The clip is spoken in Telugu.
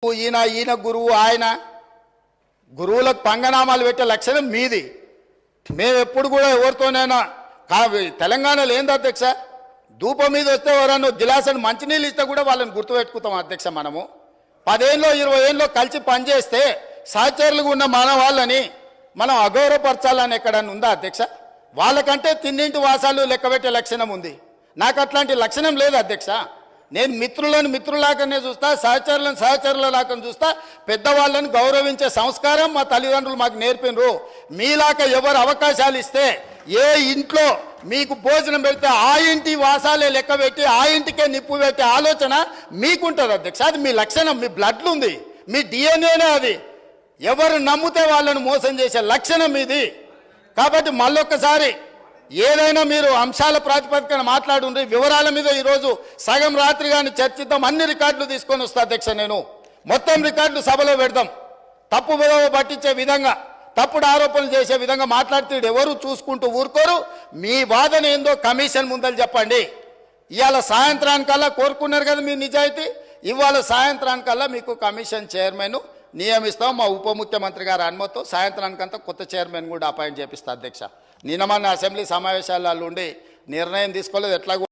ఈయన ఈయన గురువు ఆయన గురువులకు పంగనామాలు పెట్టే లక్షణం మీది. మేము ఎప్పుడు కూడా ఎవరితోనైనా తెలంగాణలో ఏంది అధ్యక్ష, ధూపం మీద వస్తే ఎవరన్నా దిలాసని మంచినీళ్ళు ఇస్తే కూడా వాళ్ళని గుర్తుపెట్టుకుంటాం అధ్యక్ష. మనము 10 ఏళ్ళు 20 ఏళ్ళు కలిసి పనిచేస్తే సహచరులుగా ఉన్న మన వాళ్ళని మనం అగౌరవపరచాలని ఎక్కడన్నా ఉందా అధ్యక్ష? వాళ్ళకంటే తిన్నింటి వాసాలు లెక్కబెట్టే లక్షణం ఉంది. నాకు అట్లాంటి లక్షణం లేదు అధ్యక్ష. నేను మిత్రులను మిత్రులాగానే చూస్తా, సహచరులను సహచరులలాగా చూస్తా. పెద్దవాళ్ళని గౌరవించే సంస్కారం మా తల్లిదండ్రులు మాకు నేర్పినరు. మీలాగా ఎవరు అవకాశాలు ఇస్తే ఏ ఇంట్లో మీకు భోజనం పెడితే ఆ ఇంటి వాసాలే లెక్క పెట్టి ఆ ఇంటికే నిప్పు పెట్టే ఆలోచన మీకుంటుంది అధ్యక్ష. అది మీ లక్షణం, మీ బ్లడ్లు ఉంది, మీ డిఎన్ఏనే అది. ఎవరు నమ్మితే వాళ్ళను మోసం చేసే లక్షణం ఇది. కాబట్టి మళ్ళొక్కసారి ఏదైనా మీరు అంశాల ప్రాతిపదికన మాట్లాడుండ్రి, వివరాల మీద ఈరోజు సగం రాత్రి కానీ చర్చిద్దాం. అన్ని రికార్డులు తీసుకొని వస్తా అధ్యక్ష. నేను మొత్తం రికార్డులు సభలో పెడదాం. తప్పు పట్టించే విధంగా, తప్పుడు ఆరోపణలు చేసే విధంగా మాట్లాడితే ఎవరు చూసుకుంటూ ఊరుకోరు. మీ వాదన ఏందో కమిషన్ ముందలు చెప్పండి. ఇవాళ సాయంత్రానికల్లా కోరుకున్నారు కదా మీ నిజాయితీ, ఇవాళ సాయంత్రానికల్లా మీకు కమిషన్ చైర్మన్ నియమిస్తాం. మా ఉప ముఖ్యమంత్రి గారు అనుమతితో సాయంత్రానికంతా కొత్త చైర్మన్ కూడా అపాయింట్ చేపిస్తా అధ్యక్ష. నిన్న మన అసెంబ్లీ సమావేశాలలో ఉండి నిర్ణయం తీసుకోలేదు. ఎట్లా